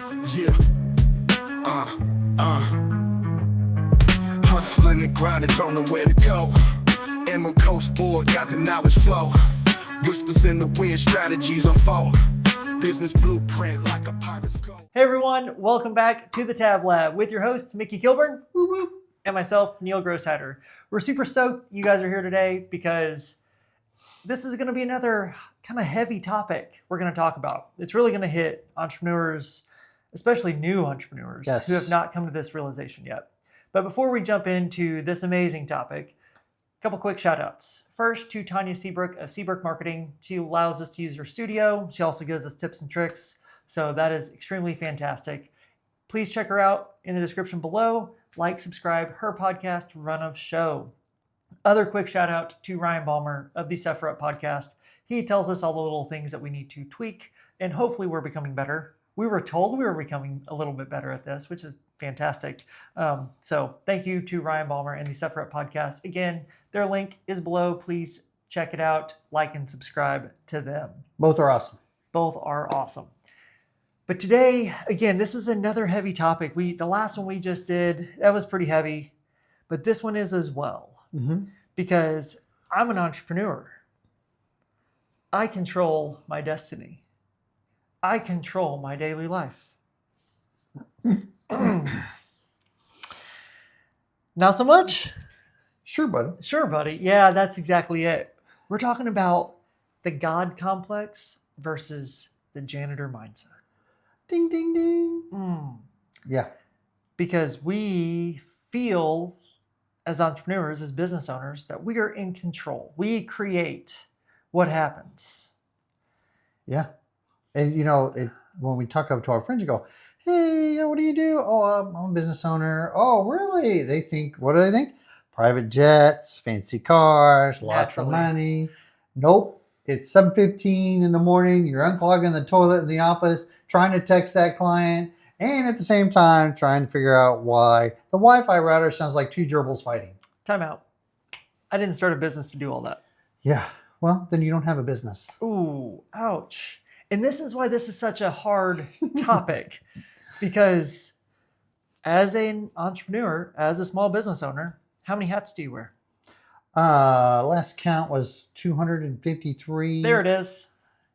Yeah. Hustling and grinding, don't know where to go. Emerald Coast board, got the knowledge flow. Whispers in the wind, strategies unfold. Business blueprint like a pirate's code. Hey everyone, welcome back to the Tab Lab with your host, Mickey Kilburn, and myself, Neil Grosshatter. We're super stoked you guys are here today because this is going to be another kind of heavy topic we're going to talk about. It's really going to hit entrepreneurs, especially new entrepreneurs who have not come to this realization yet. But before we jump into this amazing topic, a couple quick shout outs. First, to Tanya Seabrook of Seabrook Marketing. She allows us to use her studio. She also gives us tips and tricks. So that is extremely fantastic. Please check her out in the description below. Like, subscribe, her podcast, Run of Show. Other quick shout out to Ryan Balmer of the Suffer Up podcast. He tells us all the little things that we need to tweak, and hopefully we're becoming better. We were told we were becoming a little bit better at this, which is fantastic. So thank you to Ryan Balmer and the Suffer Up podcast. Again, their link is below. Please check it out, like and subscribe to them. Both are awesome. Both are awesome. But today, again, this is another heavy topic. The last one we just did, that was pretty heavy, but this one is as well. Because I'm an entrepreneur. I control my destiny. I control my daily life. Not so much? Sure, buddy. Sure, buddy. Yeah, that's exactly it. We're talking about the God complex versus the janitor mindset. Ding, ding, ding. Yeah. Because we feel as entrepreneurs, as business owners, that we are in control. We create what happens. Yeah. And, when we talk up to our friends, you go, hey, what do you do? Oh, I'm a business owner. Oh, really? They think, what do they think? Private jets, fancy cars, lots of money. Nope. It's 7:15 in the morning. You're unclogging the toilet in the office, trying to text that client, and at the same time, trying to figure out why the Wi-Fi router sounds like two gerbils fighting. Time out. I didn't start a business to do all that. Yeah. Well, then you don't have a business. Ooh, ouch. And this is why this is such a hard topic. Because as an entrepreneur, as a small business owner, how many hats do you wear? Last count was 253. There it is.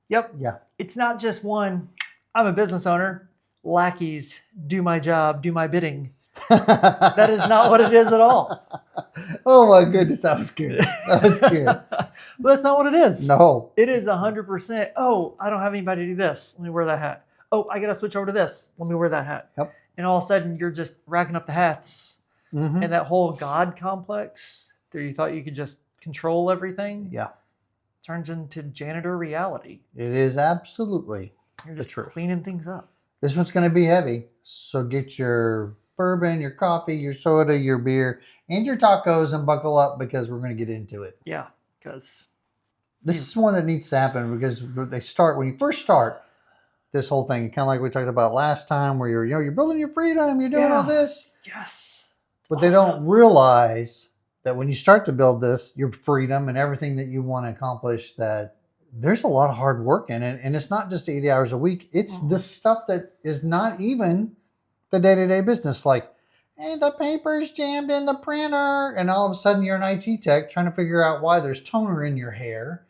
Yep. Yeah. It's not just one, I'm a business owner. Lackeys, do my job, do my bidding. That is not what it is at all. Oh my goodness, that was good. That was good. But that's not what it is. No. It is 100%. Oh, I don't have anybody to do this. Let me wear that hat. Oh, I got to switch over to this. Let me wear that hat. Yep. And all of a sudden, you're just racking up the hats. And that whole God complex that you thought you could just control everything. Yeah. Turns into janitor reality. It is absolutely You're the just truth. cleaning things up. This one's going to be heavy. So get your bourbon, your coffee, your soda, your beer, and your tacos and buckle up because we're going to get into it. Yeah, because this is one that needs to happen because when you first start this whole thing, kind of like we talked about last time where you're building your freedom, you're doing all this. Yes. But they don't realize that when you start to build this, your freedom and everything that you want to accomplish, that there's a lot of hard work in it. And it's not just 80 hours a week. It's the stuff that is not even the day-to-day business. Like, hey, the paper's jammed in the printer. And all of a sudden you're an IT tech trying to figure out why there's toner in your hair.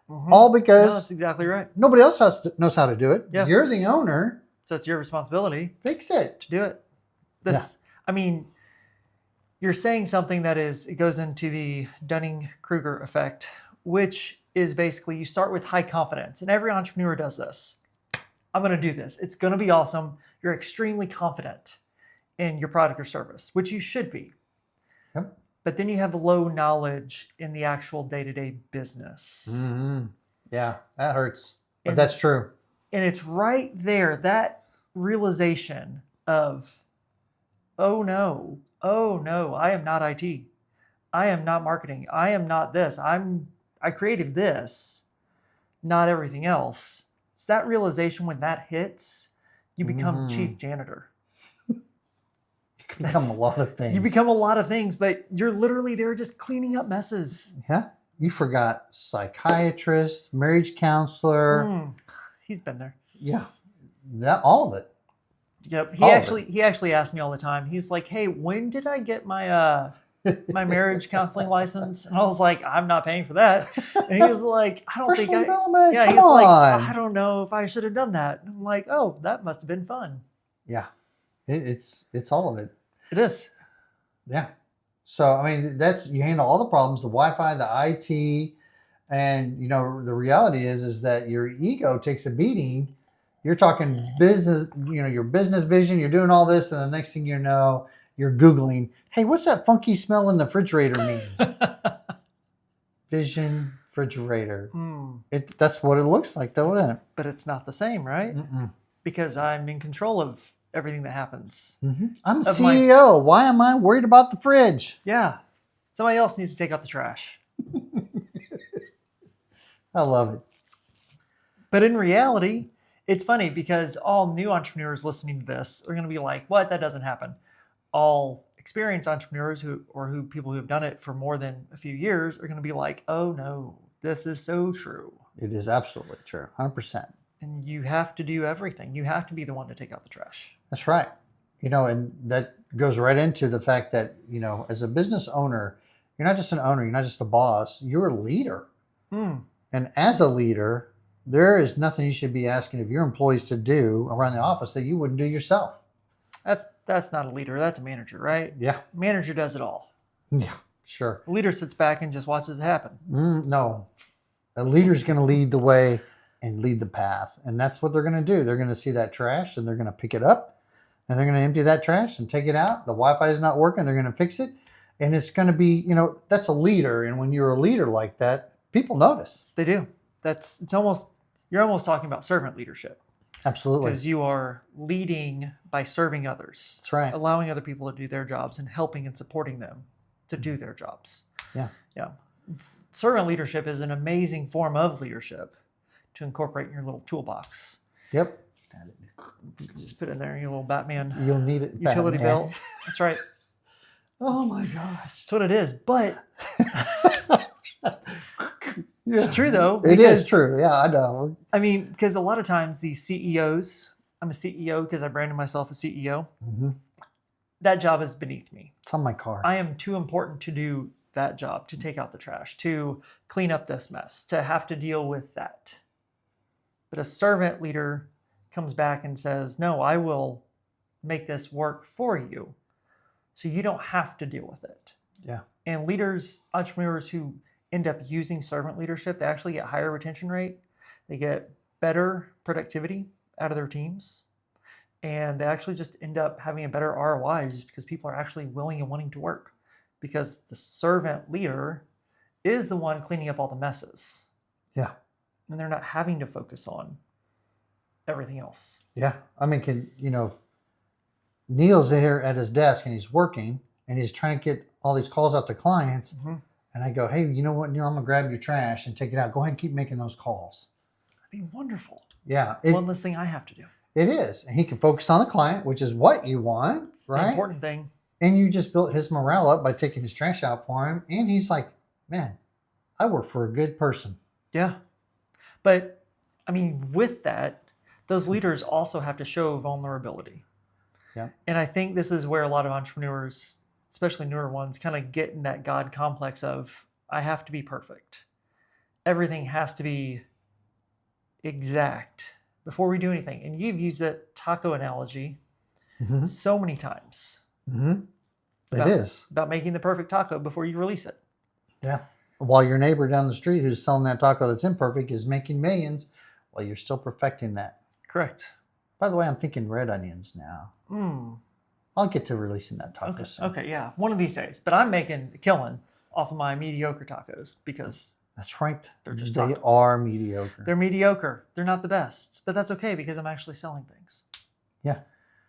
All because that's exactly right. nobody else knows how to do it. Yeah. You're the owner. So it's your responsibility. Fix it. To do it. I mean, you're saying something that it goes into the Dunning-Kruger effect, which is basically you start with high confidence. And every entrepreneur does this. I'm going to do this. It's going to be awesome. You're extremely confident in your product or service, which you should be. Yep. But then you have low knowledge in the actual day-to-day business. Yeah, that hurts. But that's true. And it's right there, that realization of, oh no, I am not IT. I am not marketing. I am not this. I created this, not everything else. It's that realization when that hits, you become chief janitor. You can become a lot of things. You become a lot of things, but you're literally there just cleaning up messes. Yeah. You forgot psychiatrist, marriage counselor. He's been there. Yeah. All of it. Yep. All of it. He actually asked me all the time. He's like, "Hey, when did I get my my marriage counseling license?" And I was like, "I'm not paying for that." And he was like, "I don't think Personal I." development. Yeah, Come he's like, on. "I don't know if I should have done that." And I'm like, "Oh, that must have been fun." Yeah, it's all of it. It is. Yeah. So I mean, that's you handle all the problems, the Wi-Fi, the IT, and you know the reality is that your ego takes a beating. You're talking business, you know, your business vision. You're doing all this, and the next thing you know, you're Googling, "Hey, what's that funky smell in the refrigerator mean?" Vision refrigerator. That's what it looks like, though, isn't it? But it's not the same, right? Mm-mm. Because I'm in control of everything that happens. I'm Of my- CEO. Why am I worried about the fridge? Yeah. Somebody else needs to take out the trash. I love it. But in reality, it's funny because all new entrepreneurs listening to this are going to be like, "What? That doesn't happen." All experienced entrepreneurs who people who have done it for more than a few years are going to be like, "Oh no, this is so true." It is absolutely true. 100%. And you have to do everything. You have to be the one to take out the trash. That's right. You know, and that goes right into the fact that, you know, as a business owner, you're not just an owner, you're not just a boss, you're a leader. And as a leader, there is nothing you should be asking of your employees to do around the office that you wouldn't do yourself. That's not a leader. That's a manager, right? Yeah. Manager does it all. Yeah, sure. The leader sits back and just watches it happen. No. A leader's going to lead the way and lead the path. And that's what they're going to do. They're going to see that trash and they're going to pick it up and they're going to empty that trash and take it out. The Wi-Fi is not working. They're going to fix it. And it's going to be, you know, that's a leader. And when you're a leader like that, people notice. They do. You're almost talking about servant leadership. Absolutely. Because you are leading by serving others. That's right. Allowing other people to do their jobs and helping and supporting them to do their jobs. Yeah. Yeah. Servant leadership is an amazing form of leadership to incorporate in your little toolbox. Yep. Just put it in there, your little Batman You'll need it. utility Batman. belt. That's right. Oh my gosh. That's what it is. But Yeah. it's true though. It because- is true. Yeah, I know. I mean, because a lot of times these CEOs, I'm a CEO because I branded myself a CEO. That job is beneath me. It's on my car. I am too important to do that job, to take out the trash, to clean up this mess, to have to deal with that. But a servant leader comes back and says, "No, I will make this work for you so you don't have to deal with it." Yeah. And leaders, entrepreneurs who end up using servant leadership, they actually get higher retention rate. They get better productivity out of their teams. And they actually just end up having a better ROI just because people are actually willing and wanting to work. Because the servant leader is the one cleaning up all the messes. Yeah. And they're not having to focus on everything else. Yeah. I mean, Neil's there at his desk and he's working and he's trying to get all these calls out to clients. And I go, "Hey, you know what, Neil, I'm going to grab your trash and take it out. Go ahead and keep making those calls." That'd be wonderful. Yeah. One less thing I have to do. It is. And he can focus on the client, which is what you want, It's right? the important thing. And you just built his morale up by taking his trash out for him. And he's like, "Man, I work for a good person." Yeah. But, I mean, with that, those leaders also have to show vulnerability. Yeah. And I think this is where a lot of entrepreneurs, especially newer ones, kind of get in that God complex of, I have to be perfect. Everything has to be exact before we do anything. And you've used that taco analogy so many times. It is. About making the perfect taco before you release it. Yeah. While your neighbor down the street who's selling that taco that's imperfect is making millions, while you're still perfecting that. Correct. By the way, I'm thinking red onions now. I'll get to releasing that taco soon. Okay, yeah. One of these days. But I'm making a killing off of my mediocre tacos because That's right. they're just They tacos. are mediocre. They're mediocre. They're not the best. But that's okay because I'm actually selling things. Yeah.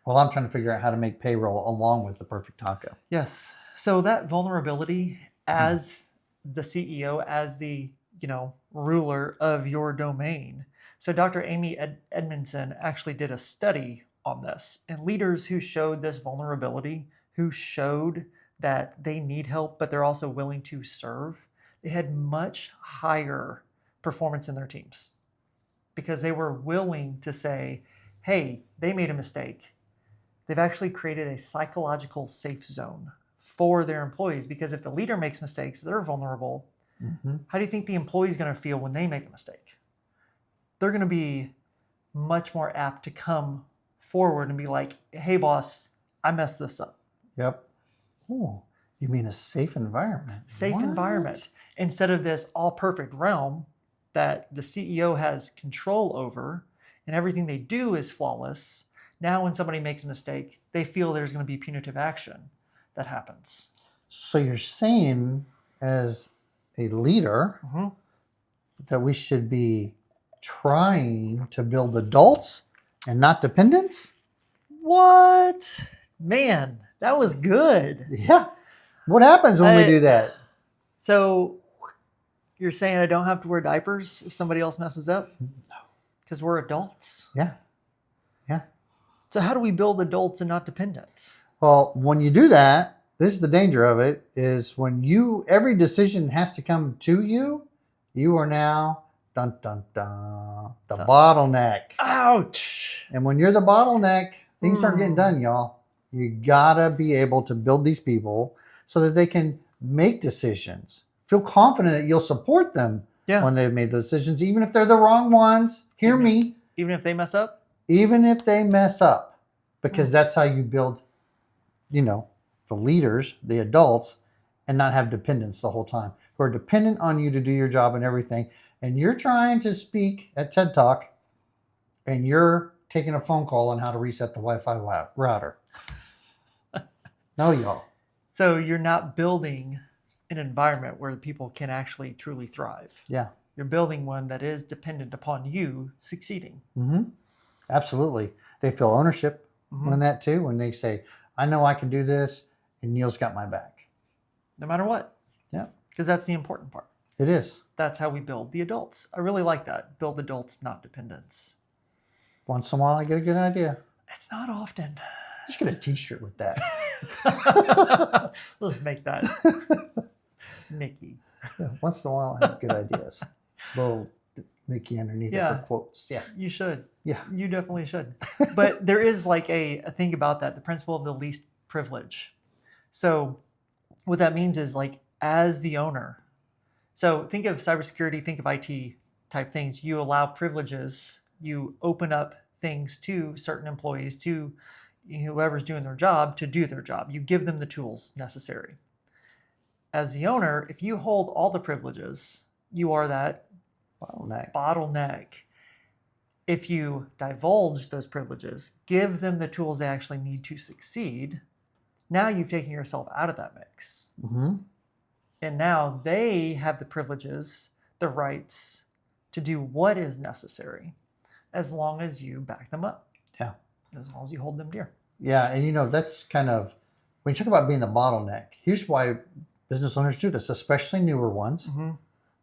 Well, I'm trying to figure out how to make payroll along with the perfect taco. Yes. So that vulnerability as the CEO, as the, ruler of your domain. So Dr. Amy Edmondson actually did a study on this, and leaders who showed this vulnerability, who showed that they need help, but they're also willing to serve, they had much higher performance in their teams because they were willing to say, "Hey, they made a mistake. they've actually created a psychological safe zone for their employees, because if the leader makes mistakes, they're vulnerable. Mm-hmm. How do you think the employee is going to feel when they make a mistake? They're going to be much more apt to come forward and be like, hey, boss, I messed this up. Yep. Oh, you mean a safe environment? Safe What? environment. Instead of this all perfect realm that the CEO has control over and everything they do is flawless. Now, when somebody makes a mistake, they feel there's going to be punitive action that happens. So you're saying, as a leader, Mm-hmm. that we should be trying to build adults and not dependents? What? Man, that was good. Yeah. What happens when we do that? So you're saying I don't have to wear diapers if somebody else messes up? No. Because we're adults. Yeah. Yeah. So how do we build adults and not dependents? Well, when you do that, this is the danger of it, is when every decision has to come to you, you are now, dun, dun, dun, the bottleneck. Ouch. And when you're the bottleneck, things start getting done, y'all. You gotta be able to build these people so that they can make decisions. Feel confident that you'll support them when they've made those decisions, even if they're the wrong ones. Hear me. Even if they mess up? Even if they mess up. Because that's how you build, the leaders, the adults, and not have dependents the whole time who are dependent on you to do your job and everything. And you're trying to speak at TED Talk and you're taking a phone call on how to reset the Wi-Fi router. No, y'all. So you're not building an environment where people can actually truly thrive. Yeah. You're building one that is dependent upon you succeeding. Mm-hmm. Absolutely. They feel ownership Mm-hmm. in that too, when they say, I know I can do this and Neil's got my back. No matter what. Yeah. Because that's the important part. It is. That's how we build the adults. I really like that. Build adults, not dependents. Once in a while I get a good idea. It's not often. Just get a t-shirt with that. Let's make that Mickey. Yeah, once in a while I have good ideas. Little Mickey underneath it for quotes. Yeah. You should. Yeah. You definitely should. But there is like a thing about that, the principle of the least privilege. So what that means is, like, as the owner, so think of cybersecurity, think of IT type things. You allow privileges, you open up things to certain employees, to whoever's doing their job, to do their job. You give them the tools necessary. As the owner, if you hold all the privileges, you are that bottleneck. If you divulge those privileges, give them the tools they actually need to succeed, now you've taken yourself out of that mix. Mm-hmm. And now they have the privileges, the rights to do what is necessary, as long as you back them up. Yeah. As long as you hold them dear. Yeah. And that's kind of, when you talk about being the bottleneck, here's why business owners do this, especially newer ones,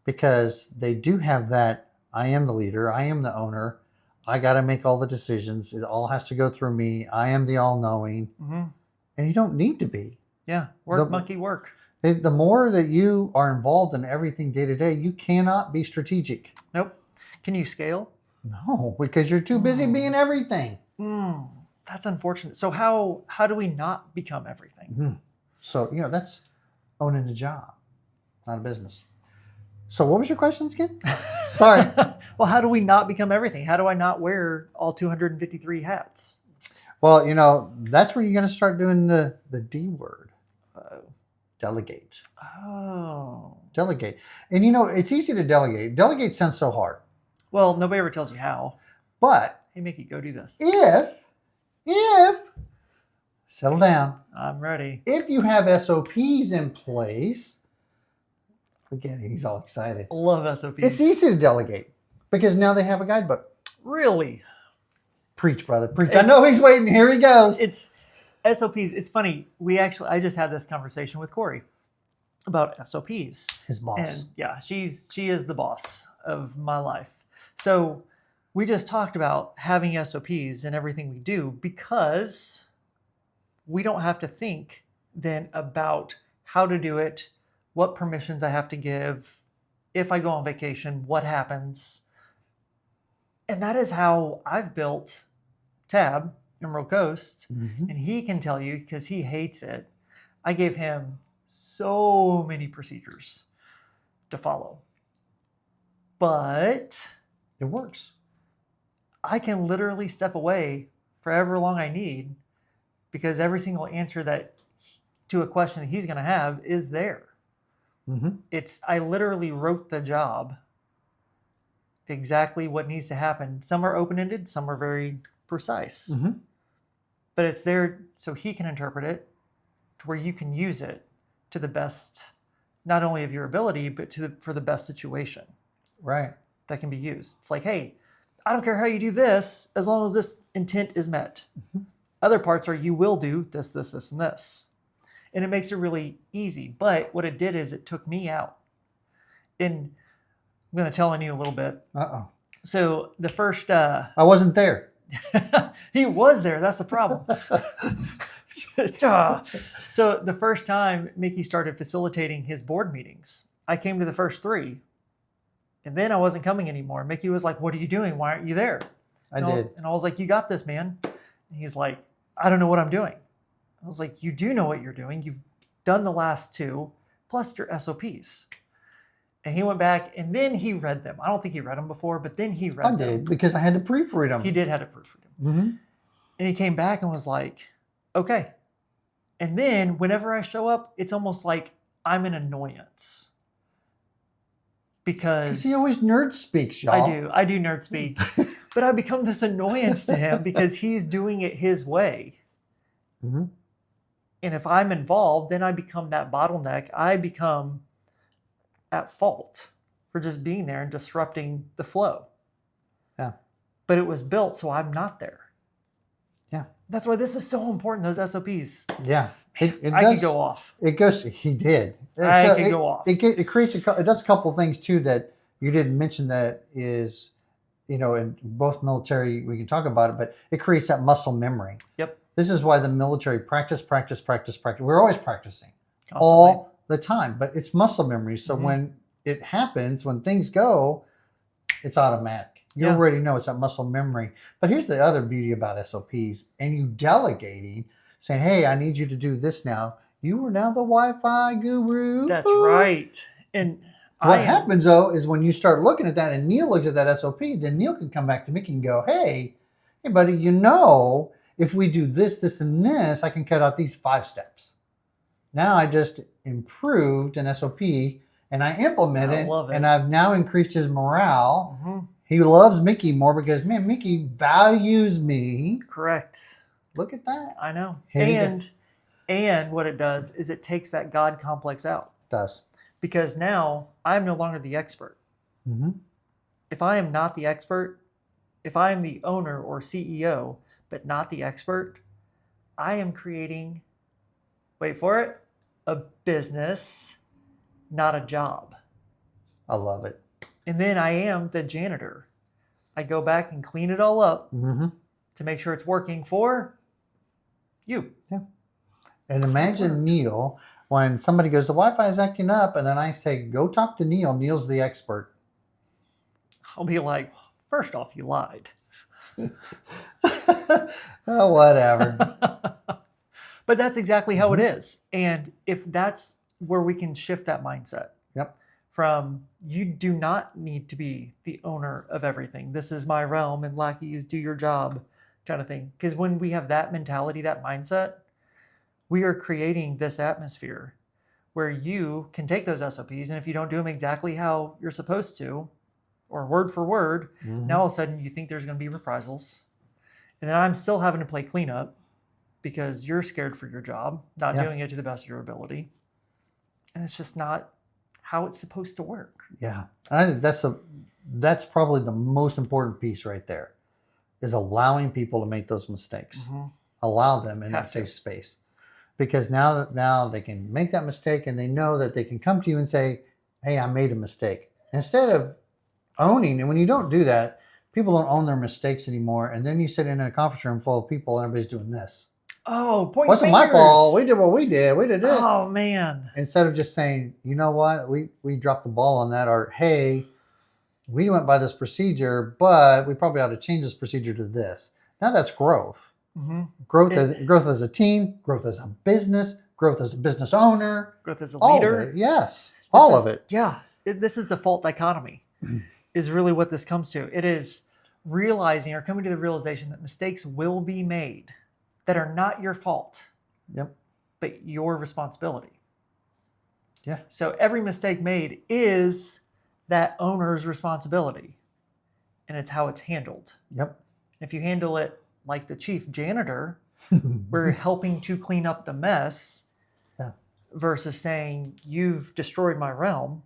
because they do have that, I am the leader, I am the owner, I got to make all the decisions, it all has to go through me, I am the all-knowing, and you don't need to be. Yeah, monkey work. The more that you are involved in everything day to day, you cannot be strategic. Nope. Can you scale? No, because you're too busy being everything. That's unfortunate. So how do we not become everything? So, that's owning a job, not a business. So what was your questions again? Sorry. Well, how do we not become everything? How do I not wear all 253 hats? Well, that's where you're going to start doing the D word. Delegate. Oh. Delegate. And it's easy to delegate. Delegate sounds so hard. Well, nobody ever tells you how. But hey, Mickey, go do this. If settle down. I'm ready. If you have SOPs in place, again, he's all excited. I love SOPs. It's easy to delegate because now they have a guidebook. Really? Preach, brother, preach. I know he's waiting. Here he goes. It's SOPs. It's funny. I just had this conversation with Corey about SOPs. His boss. And yeah, she is the boss of my life. So we just talked about having SOPs in everything we do because we don't have to think then about how to do it, what permissions I have to give, if I go on vacation, what happens. And that is how I've built Tab Emerald Coast, Mhm. and he can tell you because he hates it. I gave him so many procedures to follow, but It works. I can literally step away for however long I need because every single answer that to a question that he's going to have is there. Hmm. I literally wrote the job exactly what needs to happen. Some are open-ended, some are very precise. Hmm. But it's there so he can interpret it to where you can use it to the best, not only of your ability, but for the best situation Right. that can be used. It's like, hey, I don't care how you do this, as long as this intent is met. Mhm. Other parts are you will do this, this, this, and this. And it makes it really easy. But what it did is it took me out. And I'm going to tell Annie a little bit. Uh-oh. So the first, I wasn't there. he was there. That's the problem. So the first time Mickey started facilitating his board meetings, I came to the first 3. And then I wasn't coming anymore. Mickey was like, what are you doing? Why aren't you there? I did. And I was like, you got this, man. And he's like, I don't know what I'm doing. I was like, you do know what you're doing. You've done the last 2, plus your SOPs. And he went back and then he read them. I don't think he read them before, but then he read I them. did because I had to proofread them. He did have to proofread them. Mm-hmm. And he came back and was like, okay. And then whenever I show up, it's almost like I'm an annoyance. Because he always nerd speaks, y'all. I do nerd speak. But I become this annoyance to him because he's doing it his way. Mm-hmm. And if I'm involved, then I become that bottleneck. I become at fault for just being there and disrupting the flow. Yeah. But it was built so I'm not there. Yeah. That's why this is so important, those SOPs. Yeah. It I does, could go off. It goes. He did. I could go off. It creates it does a couple of things too that you didn't mention that is, in both military we can talk about it, but it creates that muscle memory. Yep. This is why the military practice. We're always practicing Constantly. all the time, but it's muscle memory. So Mhm. when it happens, when things go, it's automatic. You Yeah. already know it's that muscle memory. But here's the other beauty about SOPs and you delegating, saying, hey, I need you to do this now. You are now the Wi-Fi guru. That's Ooh. right. And What happens though is when you start looking at that and Neil looks at that SOP, then Neil can come back to Mickey and go, hey buddy, if we do this, this, and this, I can cut out these 5 steps. Now I just improved an SOP and I implemented I love it. and I've now increased his morale. Mhm. He loves Mickey more because, man, Mickey values me. Correct. Look at that. I know. Hey, And what it does is it takes that God complex out. Does. Because now I'm no longer the expert. Mm-hmm. If I am not the expert, if I am the owner or CEO, but not the expert, I am creating, wait for it, a business, not a job. I love it. And then I am the janitor. I go back and clean it all up Mm-hmm. to make sure it's working for you. Yeah. And imagine Neil, when somebody goes, the Wi-Fi is acting up, and then I say, go talk to Neil. Neil's the expert. I'll be like, first off, you lied. Oh, whatever. But that's exactly how it is. And if that's where we can shift that mindset. Yep. From you do not need to be the owner of everything. This is my realm and lackeys do your job kind of thing. Because when we have that mentality, that mindset, we are creating this atmosphere where you can take those SOPs and if you don't do them exactly how you're supposed to, or word for word, Mhm. now all of a sudden you think there's going to be reprisals. And then I'm still having to play cleanup because you're scared for your job, not Yeah. doing it to the best of your ability. And it's just not how it's supposed to work. Yeah. And I think that's probably the most important piece right there, is allowing people to make those mistakes. Allow them in that Have to. safe space. Because now they can make that mistake and they know that they can come to you and say, hey, I made a mistake. Instead of owning, and when you don't do that, people don't own their mistakes anymore. And then you sit in a conference room full of people and everybody's doing this. Oh, point Wasn't fingers. my fault. We did what we did. We did it. Oh, man. Instead of just saying, you know what, we dropped the ball on that, or hey, we went by this procedure, but we probably ought to change this procedure to this. Now that's growth. Growth as a team, growth as a business, growth as a business owner. Growth as a All leader. of it. Yes. All of it. Yeah. This is the fault dichotomy is really what this comes to. It is realizing or coming to the realization that mistakes will be made that are not your fault, Yep. but your responsibility. Yeah. So every mistake made is that owner's responsibility, and it's how it's handled. Yep. If you handle it like the chief janitor, we're helping to clean up the mess, Yeah. versus saying, you've destroyed my realm,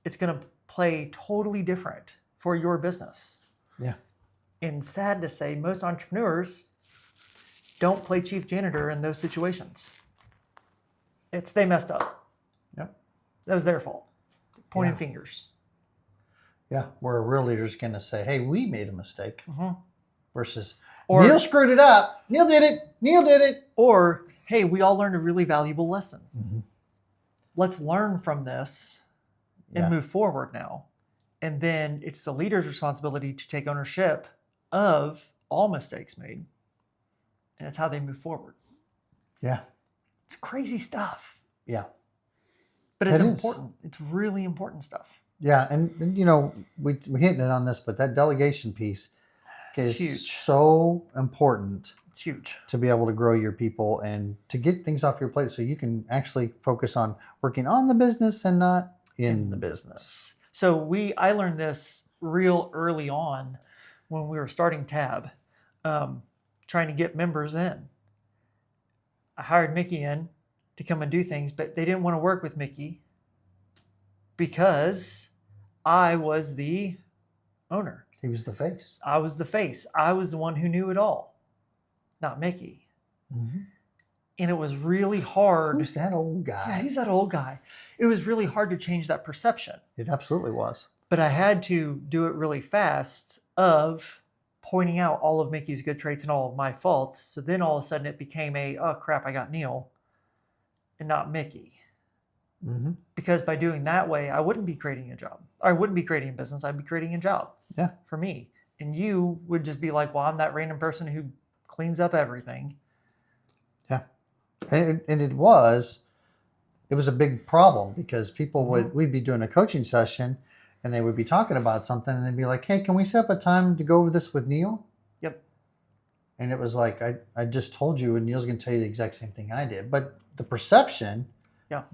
it's going to play totally different for your business. Yeah. And sad to say, most entrepreneurs don't play chief janitor in those situations. They messed up. Yep. That was their fault. Pointing Yeah. fingers. Yeah. Where a real leader's going to say, hey, we made a mistake. Versus, Or- Neil screwed it up. Neil did it. Neil did it. Or, hey, we all learned a really valuable lesson. Mhm. Let's learn from this and Yeah. move forward now. And then it's the leader's responsibility to take ownership of all mistakes made. And it's how they move forward. Yeah. It's crazy stuff, Yeah. but it's It is. important. It's really important stuff. Yeah. And you know, we're hitting it on this, but that delegation piece is It's huge. so important It's huge. to be able to grow your people and to get things off your plate so you can actually focus on working on the business and not in the business. So I learned this real early on when we were starting Tab, trying to get members in. I hired Mickey in to come and do things, but they didn't want to work with Mickey because I was the owner. He was the face. I was the face. I was the one who knew it all, not Mickey. Mm-hmm. And it was really hard. Who's that old guy? Yeah, he's that old guy. It was really hard to change that perception. It absolutely was. But I had to do it really fast of pointing out all of Mickey's good traits and all of my faults. So then all of a sudden it became oh crap, I got Neil and not Mickey. Mm-hmm. Because by doing that way, I wouldn't be creating a job. I wouldn't be creating a business. I'd be creating a job Yeah. for me. And you would just be like, well, I'm that random person who cleans up everything. Yeah. And it was a big problem because people we'd be doing a coaching session and they would be talking about something and they'd be like, hey, can we set up a time to go over this with Neil? Yep. And it was like, I just told you and Neil's going to tell you the exact same thing I did. But the perception,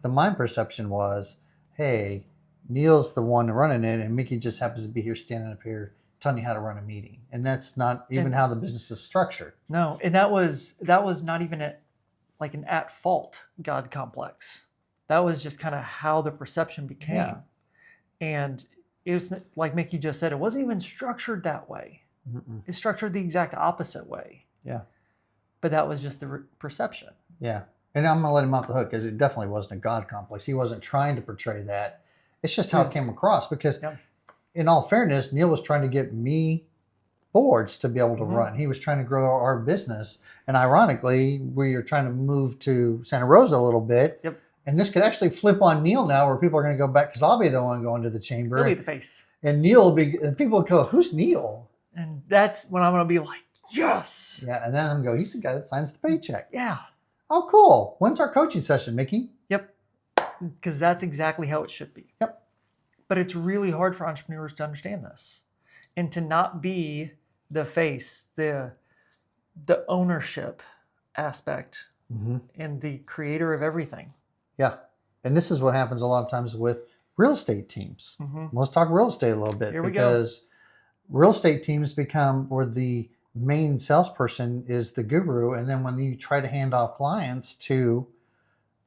the mind perception was, hey, Neil's the one running it and Mickey just happens to be here standing up here telling you how to run a meeting. And that's not even how the business is structured. No, and that was not even like an at fault God complex. That was just kind of how the perception became. Yeah. And it was like Mickey just said, it wasn't even structured that way. Mm-mm. It's structured the exact opposite way. Yeah. But that was just the perception. Yeah. And I'm going to let him off the hook because it definitely wasn't a God complex. He wasn't trying to portray that. It's just how it came across because in all fairness, Neil was trying to get me boards to be able to run. He was trying to grow our business. And ironically, we are trying to move to Santa Rosa a little bit. Yep. And this could actually flip on Neil now where people are going to go back because I'll be the one going to the chamber. He'll be the face. And Neil will be, and people will go, who's Neil? And that's when I'm going to be like, yes. Yeah. And then I'm going to go, he's the guy that signs the paycheck. Yeah. Oh, cool. When's our coaching session, Mickey? Yep. Because that's exactly how it should be. Yep. But it's really hard for entrepreneurs to understand this and to not be the face, the ownership aspect and the creator of everything. Yeah. And this is what happens a lot of times with real estate teams. Let's talk real estate a little bit because real estate teams become where the main salesperson is the guru. And then when you try to hand off clients to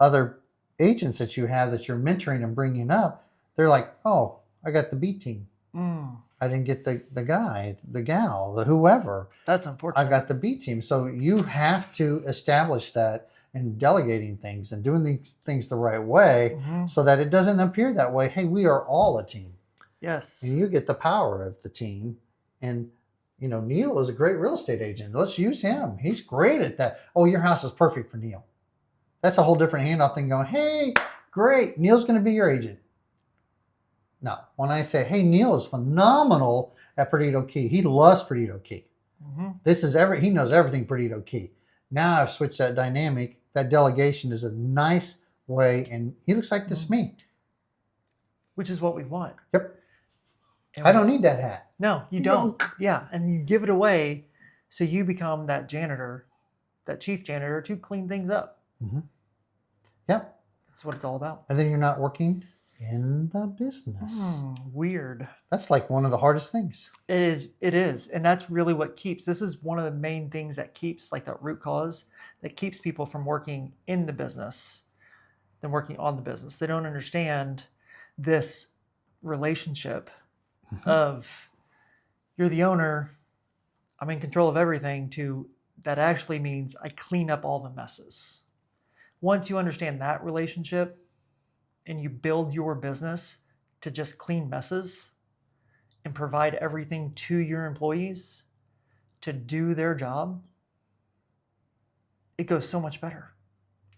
other agents that you have that you're mentoring and bringing up, they're like, oh, I got the B team. I didn't get the guy, the gal, the whoever. That's unfortunate. I got the B team. So you have to establish that in delegating things and doing these things the right way so that it doesn't appear that way. Hey, we are all a team. Yes. And you get the power of the team. And, you know, Neil is a great real estate agent. Let's use him. He's great at that. Oh, your house is perfect for Neil. That's a whole different handoff thing going, hey, great. Neil's going to be your agent. No, when I say, hey, Neil is phenomenal at Perdido Key. He loves Perdido Key. He knows everything pretty low-key. Now I've switched that dynamic. That delegation is a nice way, and he looks like this me. Which is what we want. Yep. And I don't need that hat. No, you don't. Yeah, and you give it away, so you become that janitor, that chief janitor, to clean things up. Yep. That's what it's all about. And then you're not working in the business. Weird. That's like one of the hardest things. It is. And that's really what keeps, this is one of the main things that keeps, like that root cause, that keeps people from working in the business than working on the business. They don't understand this relationship of you're the owner, I'm in control of everything, to that actually means I clean up all the messes. Once you understand that relationship and you build your business to just clean messes and provide everything to your employees to do their job, it goes so much better.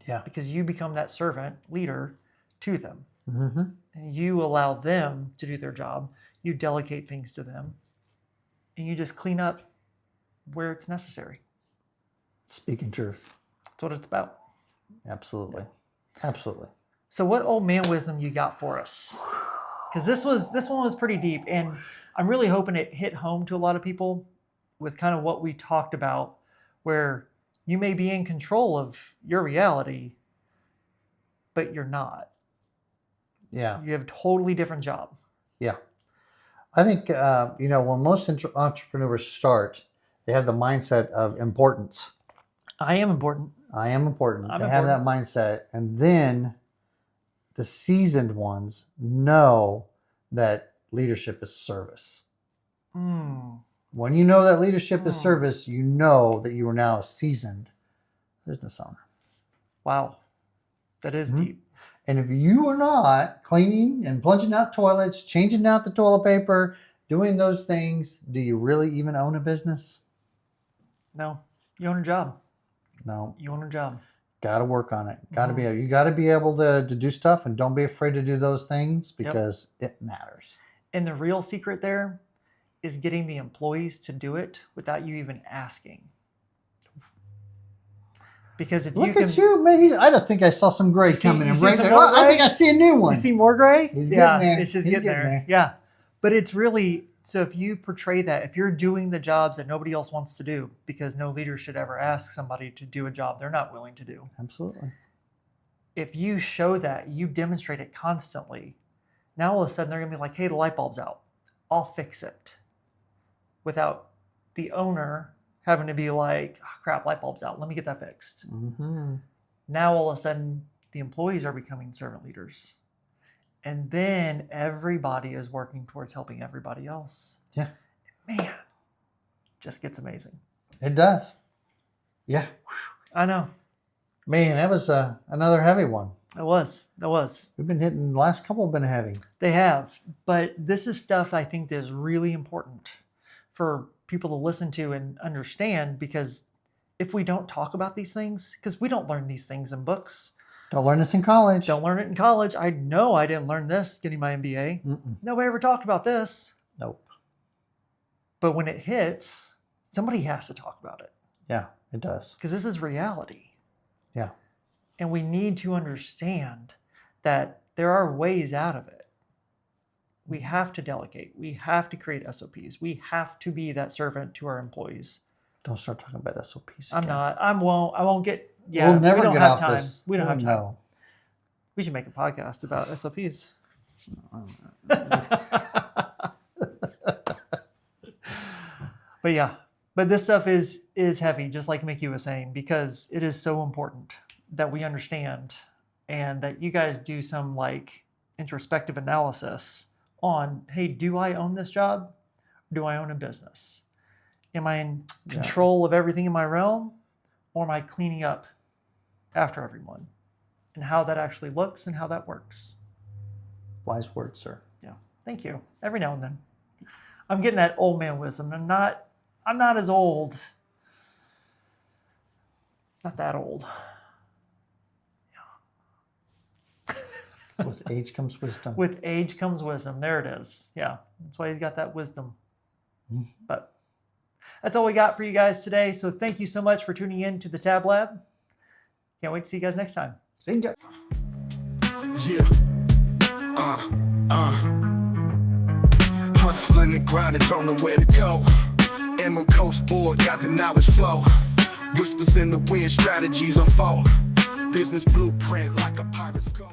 Yeah. Because you become that servant leader to them. Mm-hmm. And you allow them to do their job. You delegate things to them. And you just clean up where it's necessary. Speaking truth. That's what it's about. Absolutely. Absolutely. So what old man wisdom you got for us? Because this one was pretty deep, and I'm really hoping it hit home to a lot of people with kind of what we talked about, where you may be in control of your reality, but you're not. Yeah. You have a totally different job. Yeah. I think, when most entrepreneurs start, they have the mindset of importance. I am important. I am important. I'm They have that mindset. And then the seasoned ones know that leadership is service. When you know that leadership is service, you know that you are now a seasoned business owner. Wow. That is deep. And if you are not cleaning and plunging out toilets, changing out the toilet paper, doing those things, do you really even own a business? No. You own a job. No. You own a job. Got to work on it. You got to be able to do stuff, and don't be afraid to do those things because it matters. And the real secret there is getting the employees to do it without you even asking. Because if Look you can, at you, man. I don't think I saw some gray coming in right there. Oh, I think I see a new one. you see more gray? He's getting there. It's just He's getting there. Yeah. But it's really, so if you portray that, if you're doing the jobs that nobody else wants to do, because no leader should ever ask somebody to do a job they're not willing to do. Absolutely. If you show that, you demonstrate it constantly, now all of a sudden they're going to be like, hey, the light bulb's out. I'll fix it. Without the owner having to be like, oh, crap, light bulb's out. Let me get that fixed. Now all of a sudden the employees are becoming servant leaders. And then everybody is working towards helping everybody else. Yeah. Man, just gets amazing. It does. Yeah. I know. Man, that was another heavy one. It was. We've been hitting, the last couple have been heavy. They have. But this is stuff I think that is really important for people to listen to and understand, because if we don't talk about these things, because we don't learn these things in books. Don't learn this in college. Don't learn it in college. I know I didn't learn this getting my MBA. Nobody ever talked about this. Nope. But when it hits, somebody has to talk about it. Yeah, it does. Because this is reality. Yeah. And we need to understand that there are ways out of it. We have to delegate. We have to create SOPs. We have to be that servant to our employees. Don't start talking about SOPs. I'm not. I won't get. Yeah, we'll never we don't get have off time. this. We don't have time. No. We should make a podcast about SOPs. But yeah, but this stuff is heavy, just like Mickey was saying, because it is so important that we understand and that you guys do some like introspective analysis on, hey, do I own this job? Do I own a business? Am I in control of everything in my realm, or am I cleaning up after everyone? And how that actually looks and how that works. Wise words, sir. Yeah, thank you. Every now and then. I'm getting that old man wisdom. I'm not as old. Not that old. With age comes wisdom. With age comes wisdom. There it is. Yeah, that's why he's got that wisdom. But That's all we got for you guys today. So thank you so much for tuning in to the Tab Lab. Can't wait to see you guys next time. See ya. Yeah. Hustling and grinding, don't know where to go. Emerald Coast board, got the knowledge flow. Whispers in the wind, strategies unfold. Business blueprint like a pirate's code.